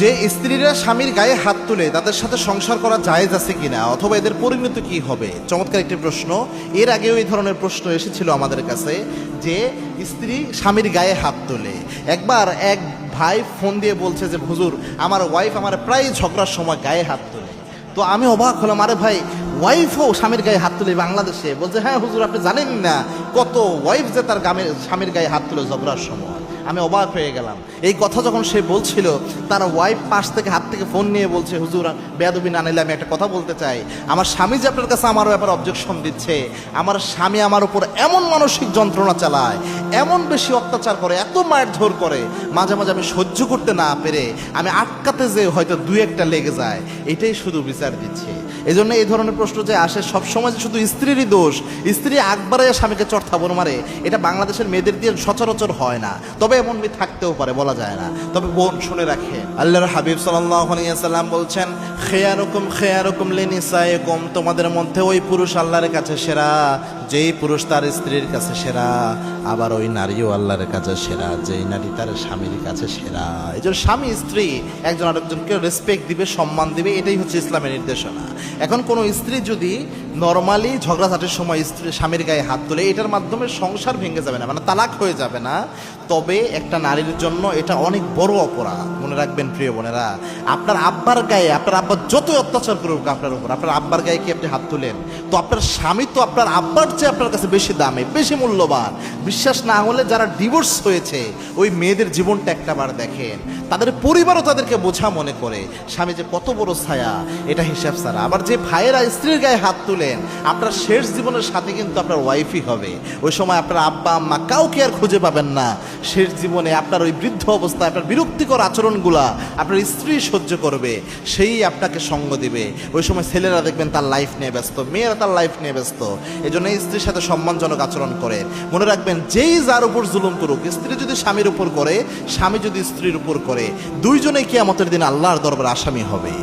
যে স্ত্রীরা স্বামীর গায়ে হাত তুলে তাদের সাথে সংসার করা জায়েজ আছে কিনা, অথবা এদের পরিণতি কি হবে? চমৎকার একটি প্রশ্ন। এর আগেও এই ধরনের প্রশ্ন এসেছিল আমাদের কাছে যে স্ত্রী স্বামীর গায়ে হাত তোলে। একবার এক ভাই ফোন দিয়ে বলছে যে হুজুর, আমার ওয়াইফ আমার প্রায় ঝগড়ার সময় গায়ে হাত তোলে। তো আমি অবাক হলাম, আরে ভাই ওয়াইফও স্বামীর গায়ে হাত তুলে বাংলাদেশে? বলছে হ্যাঁ হুজুর, আপনি জানেন না কত ওয়াইফ যে তার স্বামীর গায়ে হাত তুলে ঝগড়ার সময়। আমি অবাক হয়ে গেলাম। এই কথা যখন সে বলছিল, তার ওয়াইফ পাশ থেকে হাত থেকে ফোন নিয়ে বলছে হুজুর, বেয়াদবি না নিলে আমি একটা কথা বলতে চাই। আমার স্বামী যে আপনার কাছে আমার ব্যাপারে অবজেকশন দিচ্ছে, আমার স্বামী আমার উপর এমন মানসিক যন্ত্রণা চালায়, এমন বেশি অত্যাচার করে, এত মারধর করে, মাঝে মাঝে আমি সহ্য করতে না পেরে আমি আটকাতে যে হয়তো দুই একটা লেগে যায়, এটাই শুধু বিচার দিচ্ছে। এই জন্য এই ধরনের প্রশ্ন যে আসে সবসময় যে শুধু স্ত্রীরই দোষ, স্ত্রী একবারে স্বামীকে চড়থাবর মারে, এটা বাংলাদেশের মেয়েদের দিয়ে সচরাচর হয় না। তবে এমন মেয়ে থাকতেও পারে, বলা যায় না। তবে বোন শুনে রাখে, আল্লাহর হাবিব সাল্লাল্লাহু আলাইহি ওয়াসাল্লাম বলছেন, খেয়ারুকুম লিনিসাইকুম, তোমাদের মধ্যে ওই পুরুষ আল্লাহর কাছে সেরা যেই পুরুষ তার স্ত্রীর কাছে সেরা, আবার ওই নারীও আল্লাহর কাছে সেরা যেই নারী তার স্বামীর কাছে সেরা। এই জন্য স্বামী স্ত্রী একজন আরেকজনকে রেসপেক্ট দিবে, সম্মান দিবে, এটাই হচ্ছে ইসলামের নির্দেশনা। এখন কোনো স্ত্রী যদি নর্মালি ঝগড়াঝাটির সময় স্বামীর গায়ে হাত তোলে, এটার মাধ্যমে সংসার ভেঙে যাবে না, মানে তালাক হয়ে যাবে না, তবে একটা নারীর জন্য এটা অনেক বড় অপরাধ। মনে রাখবেন প্রিয় বোনেরা, আপনার আব্বার গায়ে, আপনার আব্বা যতই অত্যাচার করুক আপনার উপর, আপনার আব্বার গায়ে কি আপনি হাত তুলেন? তো আপনার স্বামী তো আপনার আব্বার চেয়ে আপনার কাছে বেশি দামি, বেশি মূল্যবান। বিশ্বাস না হলে যারা ডিভোর্স হয়েছে ওই মেয়েদের জীবনটা একটাবার দেখেন, তাদের পরিবারও তাদেরকে বোঝা মনে করে। স্বামী যে কত বড় ছায়া, এটা হিসাব ছাড়া। আবার যে ভাইয়েরা স্ত্রীর গায়ে হাত তুলেন, আপনার শেষ জীবনের সাথে কিন্তু আপনার ওয়াইফই হবে। ওই সময় আপনার আব্বা আম্মা কাউকে আর খুঁজে পাবেন না। শেষ জীবনে আপনার ওই বৃদ্ধ অবস্থায় আপনার বিরক্তিকর আচরণগুলা আপনার স্ত্রী সহ্য করবে, সেই আপনাকে সঙ্গ দিবে। ওই সময় ছেলেরা দেখবেন তার লাইফ নিয়ে ব্যস্ত, মেয়েরা তার লাইফ নিয়ে ব্যস্ত। এই জন্য স্ত্রীর সাথে সম্মানজনক আচরণ করে। মনে রাখবেন, যেই যার উপর জুলুম করুক, স্ত্রী যদি স্বামীর উপর করে, স্বামী যদি স্ত্রীর উপর করে, দুইজনেই কিয়ামতের দিন আল্লাহর দরবারে আসামি হবে।